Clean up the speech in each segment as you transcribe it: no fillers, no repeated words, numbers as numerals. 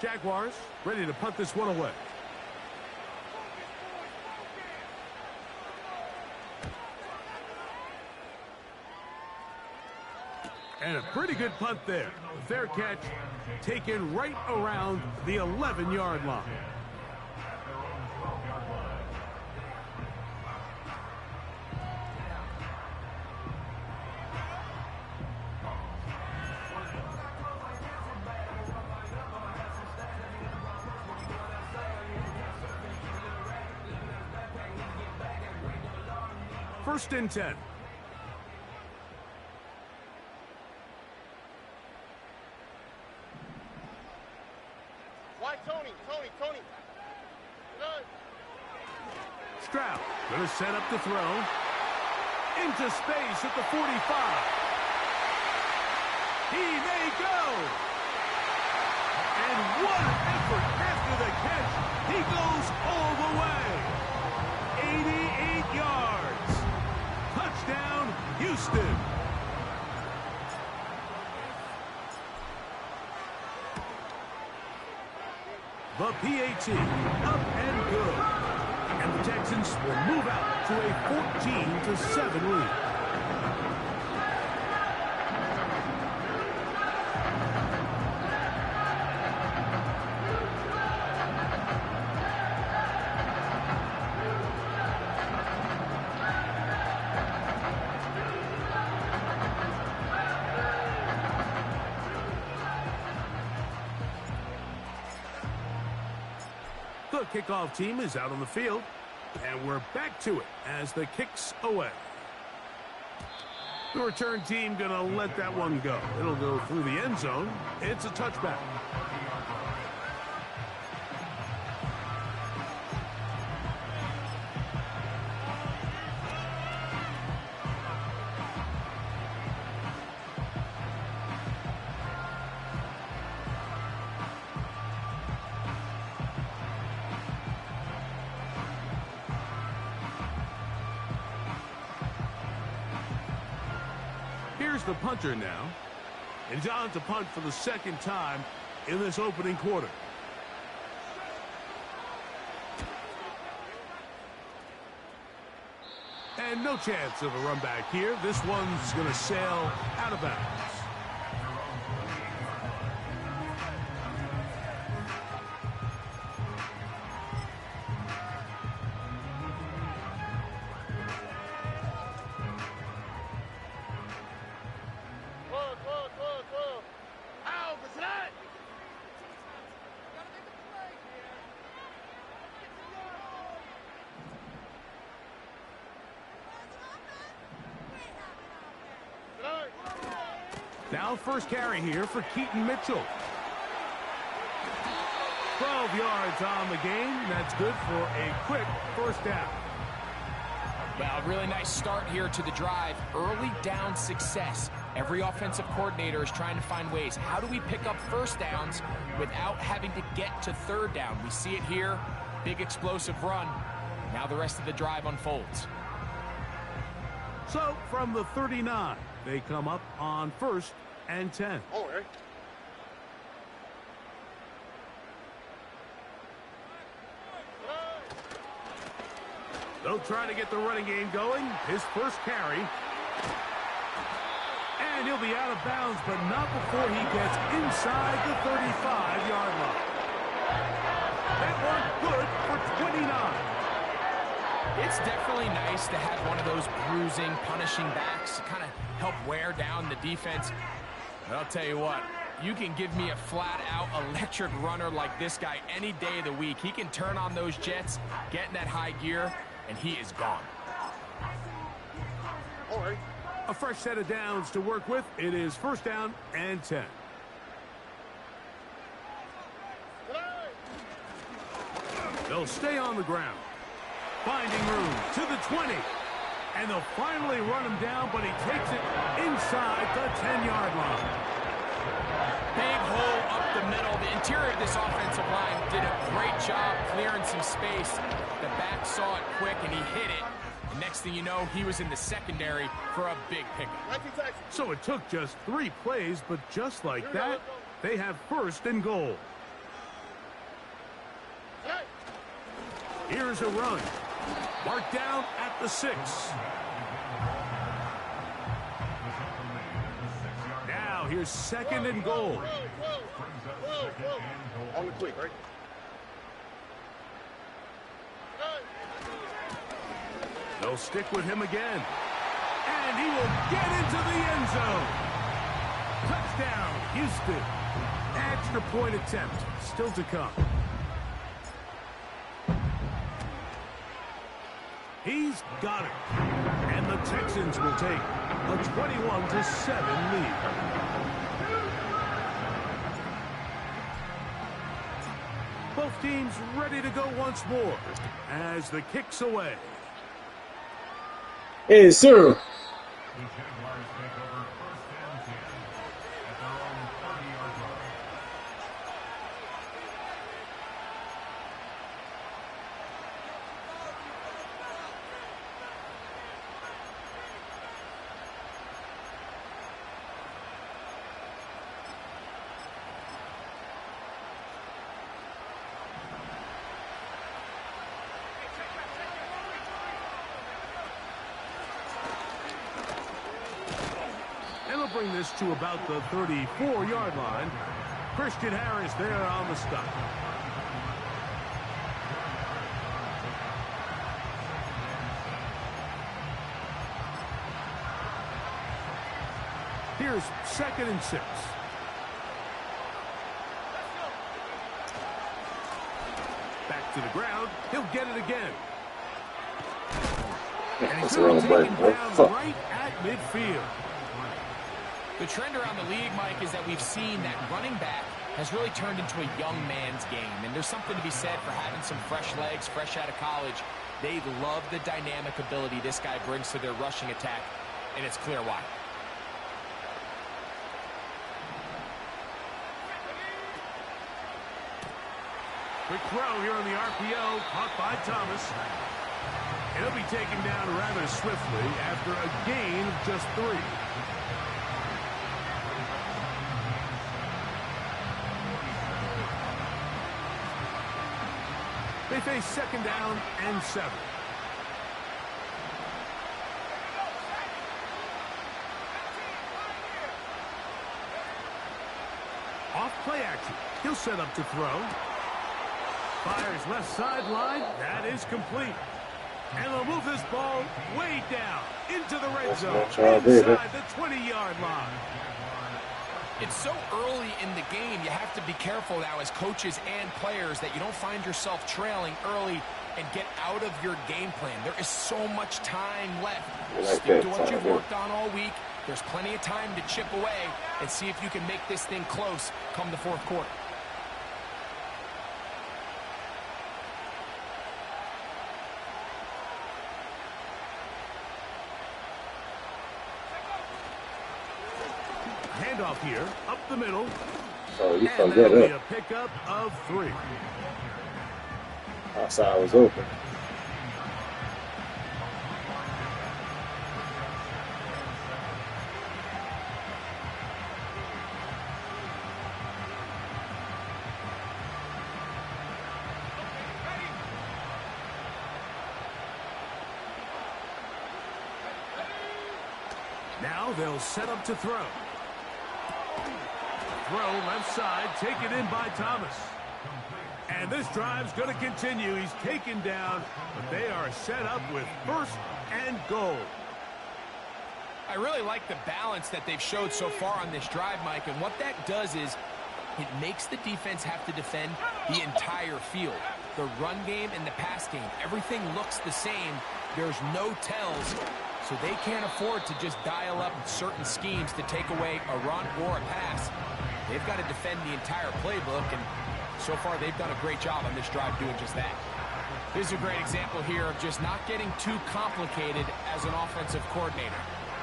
Jaguars ready to punt this one away. And a pretty good punt there. A fair catch taken right around the 11-yard line. First and 10. Stroud going to set up the throw. Into space at the 45. He may go. And what an effort after the catch. He goes all the way. 88 yards. Touchdown, Houston. The PAT up and good. And the Texans will move out to a 14-7 lead. The kickoff team is out on the field, and we're back to it as the kick's away. The return team going to let that one go. It'll go through the end zone. It's a touchback. Here's the punter now. And he's on to punt for the second time in this opening quarter. And no chance of a run back here. This one's going to sail out of bounds. Now first carry here for Keaton Mitchell. 12 yards on the game. That's good for a quick first down. Well, really nice start here to the drive. Early down success. Every offensive coordinator is trying to find ways. How do we pick up first downs without having to get to third down? We see it here. Big explosive run. Now the rest of the drive unfolds. So from the 39, they come up on first and 10. All right. They'll try to get the running game going. His first carry. And he'll be out of bounds, but not before he gets inside the 35-yard line. That one good for 29. It's definitely nice to have one of those bruising, punishing backs to kind of help wear down the defense. But I'll tell you what, you can give me a flat-out electric runner like this guy any day of the week. He can turn on those jets, get in that high gear, and he is gone. All right. A fresh set of downs to work with. It is first down and 10. They'll stay on the ground. Finding room to the 20. And they'll finally run him down, but he takes it inside the 10-yard line. Big hole up the middle. The interior of this offensive line did a great job clearing some space. The back saw it quick, and he hit it. And next thing you know, he was in the secondary for a big pickup. So it took just 3 plays, but just like that, they have first and goal. Here's a run. Marked down at the 6. Now here's 2nd and goal. On the quick, right? They'll stick with him again. And he will get into the end zone. Touchdown, Houston. Extra point attempt still to come. He's got it. And the Texans will take a 21-7 lead. Both teams ready to go once more as the kick's away. Hey, sir. The Jaguars take over 1st and 10 at their own 30-yard line. Bring this to about the 34-yard line. Christian Harris there on the stop. Here's 2nd and 6. Back to the ground. He'll get it again. And he's going to take him down right at midfield. The trend around the league, Mike, is that we've seen that running back has really turned into a young man's game. And there's something to be said for having some fresh legs, fresh out of college. They love the dynamic ability this guy brings to their rushing attack, and it's clear why. Quick throw here on the RPO, caught by Thomas. He'll be taken down rather swiftly after a gain of just 3. They face 2nd down and 7. Off play action. He'll set up to throw. Fires left sideline. That is complete. And they'll move this ball way down into the red zone inside the 20-yard line. It's so early in the game, you have to be careful now as coaches and players that you don't find yourself trailing early and get out of your game plan. There is so much time left. Stick to what you've worked on all week. There's plenty of time to chip away and see if you can make this thing close come the 4th quarter. Handoff here, up the middle. Oh, you and fucked that'll that be up. a pickup of 3. Outside was open. Now they'll set up to throw. Throw left side, taken in by Thomas. And this drive's going to continue. He's taken down, but they are set up with 1st and goal. I really like the balance that they've showed so far on this drive, Mike, and what that does is it makes the defense have to defend the entire field. The run game and the pass game, everything looks the same. There's no tells, so they can't afford to just dial up certain schemes to take away a run or a pass. They've got to defend the entire playbook, and so far they've done a great job on this drive doing just that. This is a great example here of just not getting too complicated as an offensive coordinator.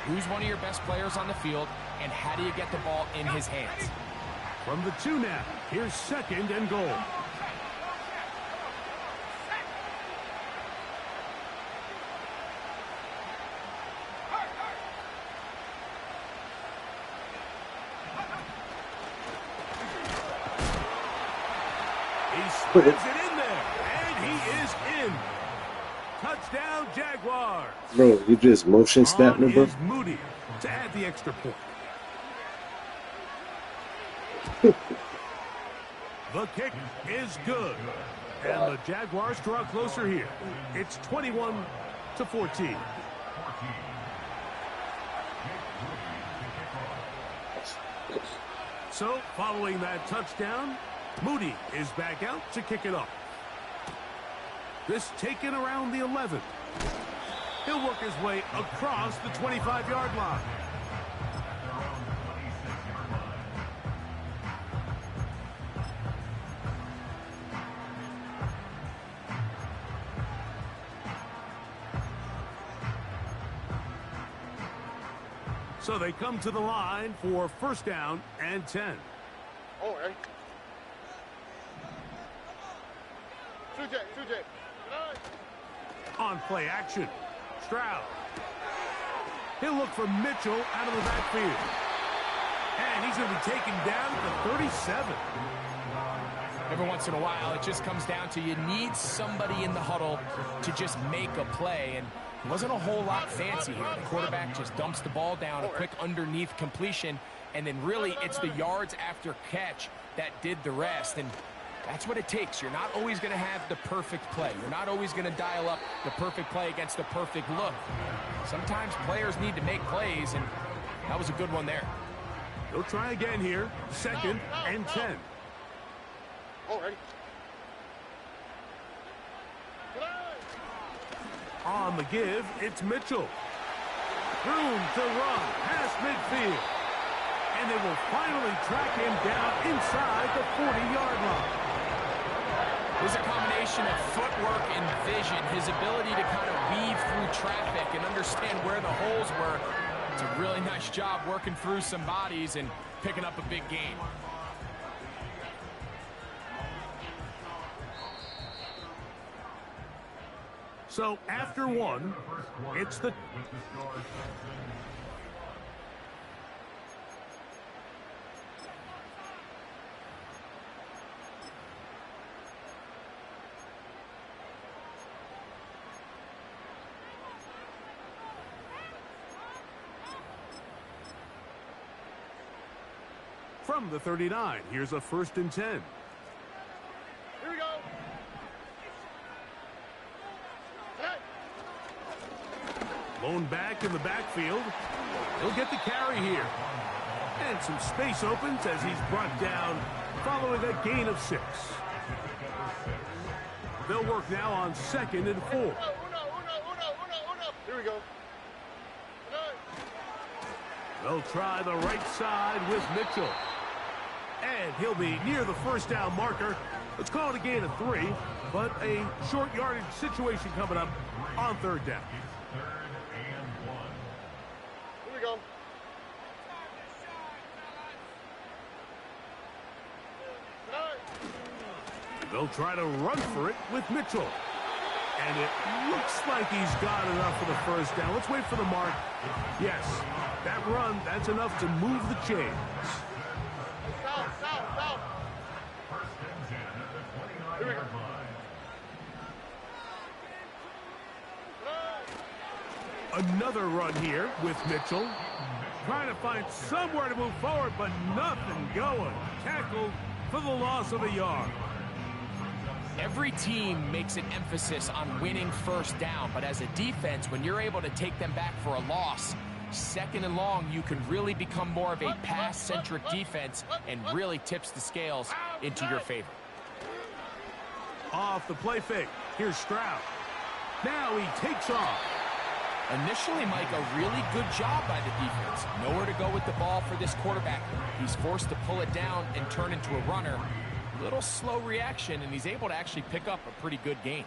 Who's one of your best players on the field, and how do you get the ball in his hands? From the 2 now, here's 2nd and goal. He slides it in there, and he is in. in. Touchdown, Jaguars. Bro, you just motion snap On me, bro? is Moody to add the extra point. The kick is good. And the Jaguars draw closer here. It's 21-14. So, following that touchdown, Moody is back out to kick it off. This taken around the 11. He'll work his way across the 25-yard line. So they come to the line for first down and 10. Oh, ready? Two-J. On play action, Stroud. He'll look for Mitchell out of the backfield. And he's going to be taken down at the 37. Every once in a while, it just comes down to you need somebody in the huddle to just make a play. And it wasn't a whole lot fancy here. The quarterback just dumps the ball down, a quick underneath completion, and then really it's the yards after catch that did the rest. And that's what it takes. You're not always going to have the perfect play. You're not always going to dial up the perfect play against the perfect look. Sometimes players need to make plays, and that was a good one there. They'll try again here. Second and 10. Oh, ready? On the give, it's Mitchell. Room to run past midfield. And they will finally track him down inside the 40-yard line. There's a combination of footwork and vision, his ability to kind of weave through traffic and understand where the holes were. It's a really nice job working through some bodies and picking up a big gain. So after one, it's the... From the 39, here's a first and 10. Here we go. Lone back in the backfield. He'll get the carry here. And some space opens as he's brought down following a gain of 6. They'll work now on second and 4. Uno. Here we go. They'll try the right side with Mitchell. And he'll be near the first down marker. Let's call it a gain of 3, but a short yardage situation coming up on third down. Here we go. They'll try to run for it with Mitchell. And it looks like he's got enough for the first down. Let's wait for the mark. Yes, that run, that's enough to move the chains. Stop. Here we go. Another run here with Mitchell. Trying to find somewhere to move forward, but nothing going. Tackled for the loss of a yard. Every team makes an emphasis on winning first down, but as a defense, when you're able to take them back for a loss, second and long, you can really become more of a pass-centric defense and really tips the scales into your favor. Off the play fake. Here's Stroud. Now he takes off. Initially, Mike, a really good job by the defense. Nowhere to go with the ball for this quarterback. He's forced to pull it down and turn into a runner. Little slow reaction, and he's able to actually pick up a pretty good gain.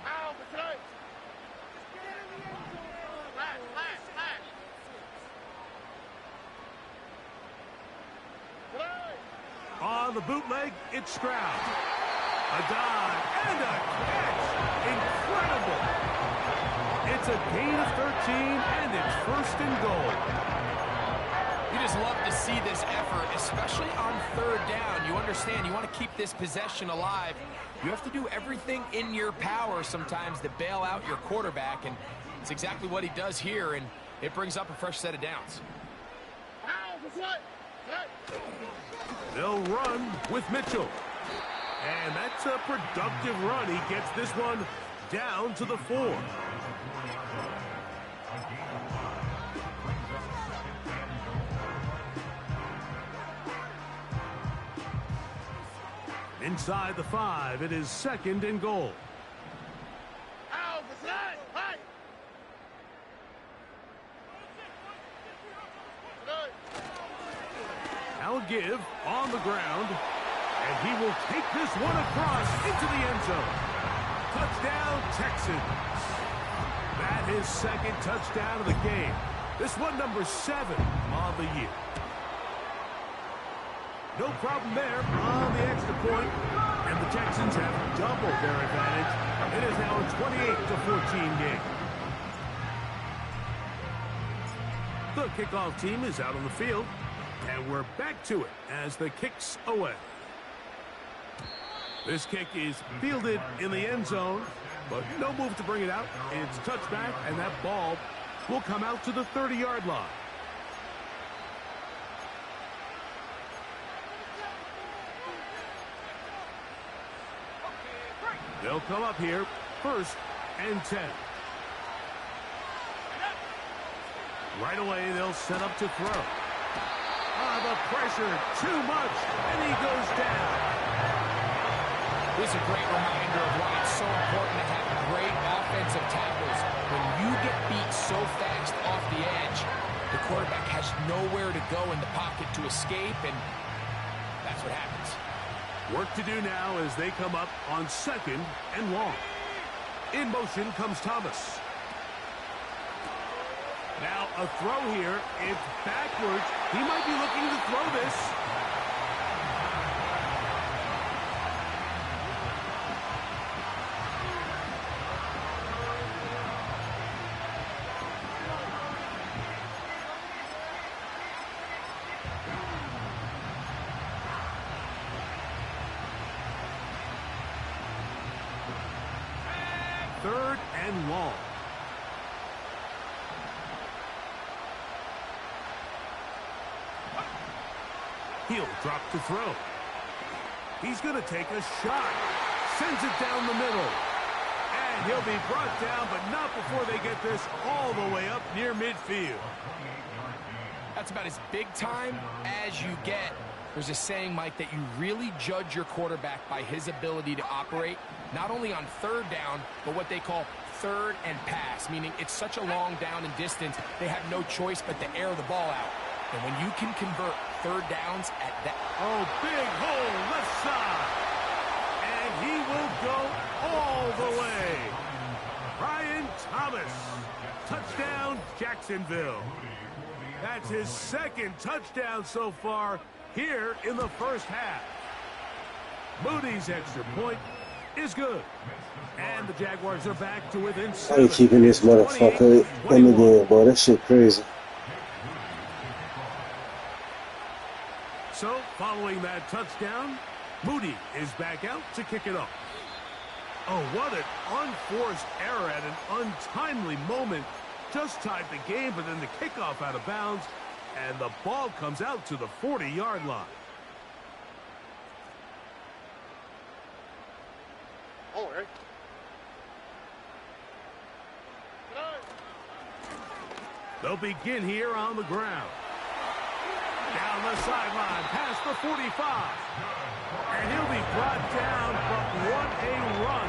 On the bootleg, it's Stroud. A dive and a catch. Incredible. It's a gain of 13, and it's first and goal. You always love to see this effort, especially on third down. You understand, you want to keep this possession alive. You have to do everything in your power sometimes to bail out your quarterback, and it's exactly what he does here, and it brings up a fresh set of downs. They'll run with Mitchell. And that's a productive run. He gets this one down to the 4. Inside the 5, it is 2nd and goal. Now a give on the ground, and he will take this one across into the end zone. Touchdown, Texans. That is 2nd touchdown of the game. This one number 7 on the year. No problem there on the extra point, and the Texans have doubled their advantage. It is now a 28-14 game. The kickoff team is out on the field, and we're back to it as the kick's away. This kick is fielded in the end zone, but no move to bring it out. It's touchback, and that ball will come out to the 30-yard line. They'll come up here, 1st and 10. Right away, they'll set up to throw. The pressure, too much, and he goes down. This is a great reminder of why it's so important to have great offensive tackles. When you get beat so fast off the edge, the quarterback has nowhere to go in the pocket to escape, and that's what happens. Work to do now as they come up on 2nd and long. In motion comes Thomas. Now a throw here. It's backwards. He might be looking to throw this. Third and long. He'll drop to throw. He's going to take a shot. Sends it down the middle. And he'll be brought down, but not before they get this all the way up near midfield. That's about as big time as you get. There's a saying, Mike, that you really judge your quarterback by his ability to operate, not only on third down, but what they call third and pass, meaning it's such a long down and distance, they have no choice but to air the ball out. And when you can convert third downs at that... Oh, big hole left side. And he will go all the way. Brian Thomas. Touchdown, Jacksonville. That's his 2nd touchdown so far here in the first half. Moody's extra point is good. And the Jaguars are back to within 7. I ain't keeping this motherfucker in the game, boy. That shit crazy. So, following that touchdown, Moody is back out to kick it off. Oh, what an unforced error at an untimely moment. Just tied the game, but then the kickoff out of bounds, and the ball comes out to the 40-yard line. All right. They'll begin here on the ground. Down the sideline, past the 45. And he'll be brought down, but what a run.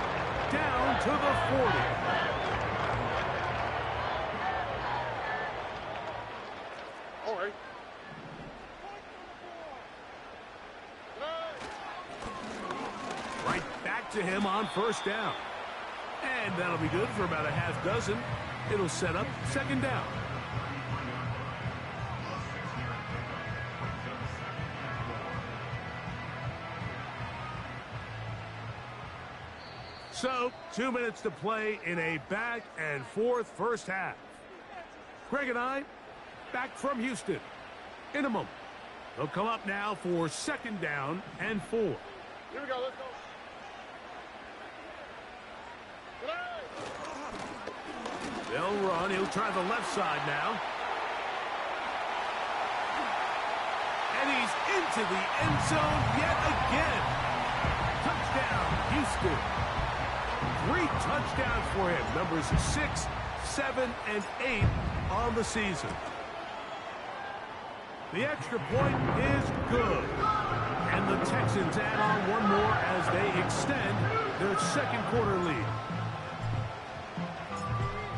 Down to the 40. All right. Right back to him on 1st down. And that'll be good for about a half dozen. It'll set up 2nd down. So, 2 minutes to play in a back-and-forth first half. Greg and I, back from Houston. in a moment. They'll come up now for 2nd down and 4. Here we go. Let's go. They'll run. He'll try the left side now. And he's into the end zone yet again. Touchdown, Houston. 3 touchdowns for him. Numbers 6, 7, and 8 on the season. The extra point is good. And the Texans add on one more as they extend their 2nd quarter lead.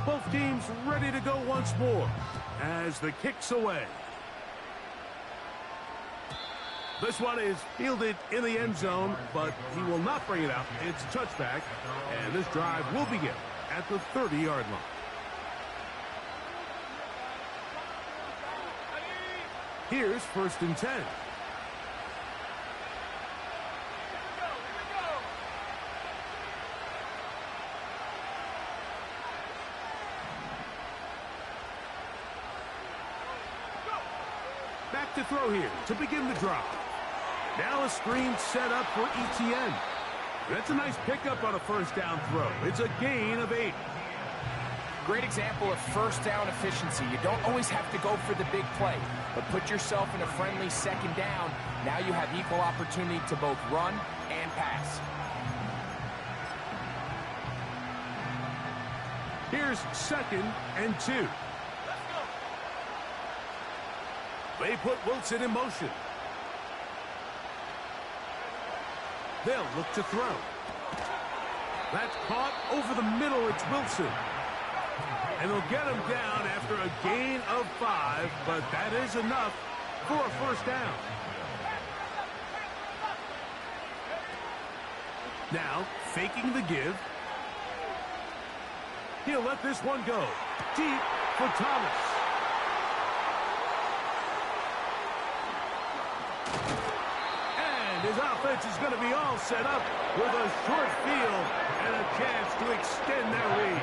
Both teams ready to go once more as the kick's away. This one is fielded in the end zone, but he will not bring it out. It's a touchback, and this drive will begin at the 30-yard line. Here's 1st and 10. Back to throw here to begin the drive. Now a screen set up for ETN. That's a nice pickup on a 1st down throw. It's a gain of 8. Great example of 1st down efficiency. You don't always have to go for the big play, but put yourself in a friendly 2nd down. Now you have equal opportunity to both run and pass. Here's 2nd and 2. They put Wilson in motion. They'll look to throw. That's caught over the middle. It's Wilson. And they'll get him down after a gain of 5, but that is enough for a 1st down. Now, faking the give. He'll let this one go. Deep for Thomas. His offense is going to be all set up with a short field and a chance to extend their lead.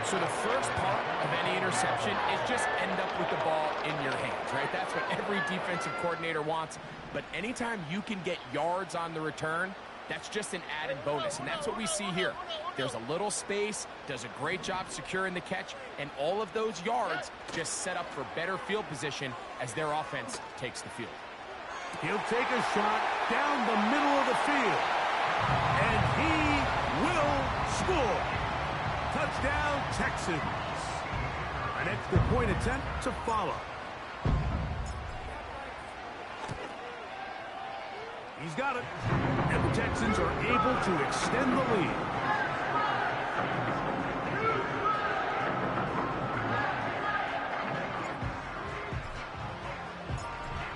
So the first part of any interception is just end up with the ball in your hands, right? That's what every defensive coordinator wants. But anytime you can get yards on the return, that's just an added bonus, and that's what we see here. There's a little space, does a great job securing the catch, and all of those yards just set up for better field position as their offense takes the field. He'll take a shot down the middle of the field. And he will score. Touchdown, Texans. An extra point attempt to follow. He's got it. And the Texans are able to extend the lead.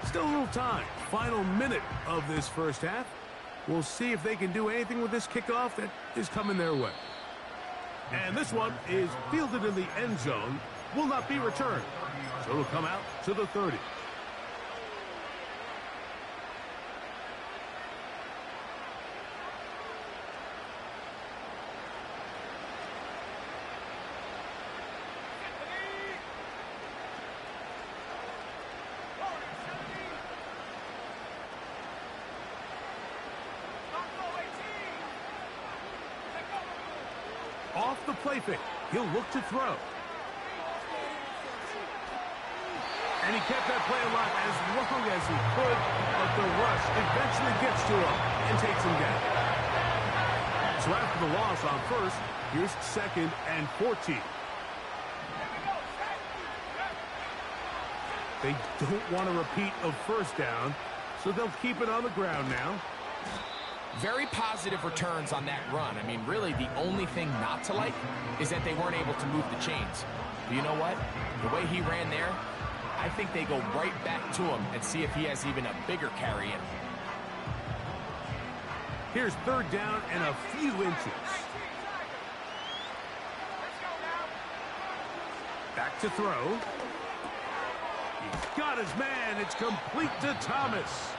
Still a little time. Final minute of this 1st half. We'll see if they can do anything with this kickoff that is coming their way. And this one is fielded in the end zone. Will not be returned. So it'll come out to the 30. Off the play fake. He'll look to throw. And he kept that play alive as long as he could, but the rush eventually gets to him and takes him down. So after the loss on 1st, here's 2nd and 14. They don't want a repeat of 1st down, so they'll keep it on the ground now. Very positive returns on that run. I mean, really, the only thing not to like is that they weren't able to move the chains. But you know what? The way he ran there, I think they go right back to him and see if he has even a bigger carry in him. Here's 3rd down and a few inches. Back to throw. He's got his man. It's complete to Thomas.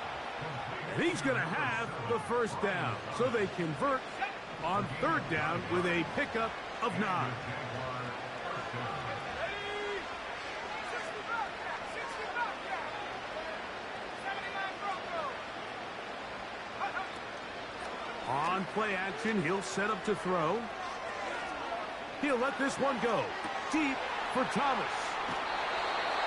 And he's going to have the 1st down. So they convert on 3rd down with a pickup of 9. On play action, he'll set up to throw. He'll let this one go. Deep for Thomas.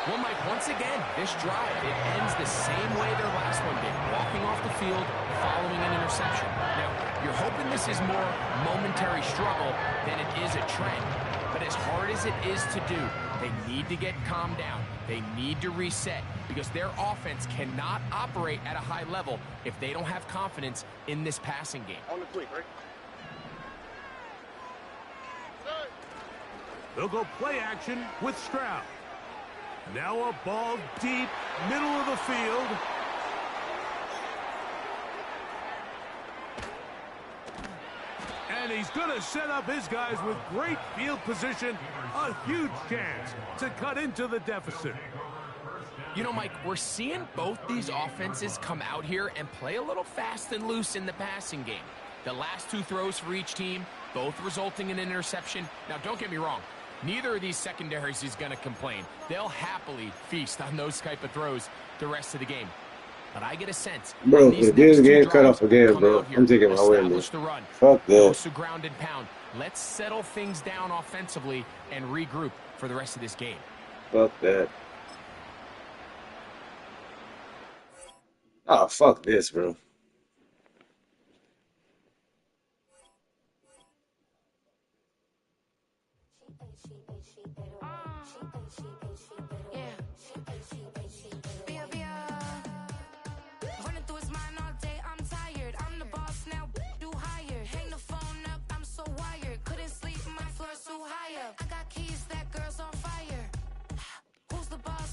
Well, Mike, once again, this drive, it ends the same way their last one did, walking off the field, following an interception. Now, you're hoping this is more momentary struggle than it is a trend. But as hard as it is to do, they need to get calmed down. They need to reset because their offense cannot operate at a high level if they don't have confidence in this passing game. On the quick, right? They'll go play action with Stroud. Now a ball deep, middle of the field. And he's going to set up his guys with great field position. A huge chance to cut into the deficit. You know, Mike, we're seeing both these offenses come out here and play a little fast and loose in the passing game. The last two throws for each team, both resulting in an interception. Now, don't get me wrong. Neither of these secondaries is going to complain. They'll happily feast on those type of throws the rest of the game. But I get a sense. Bro, if this game cut off again, bro, I'm taking my win, bro. Fuck that. To ground and pound. Let's settle things down offensively and regroup for the rest of this game. Fuck that. Oh, fuck this, bro.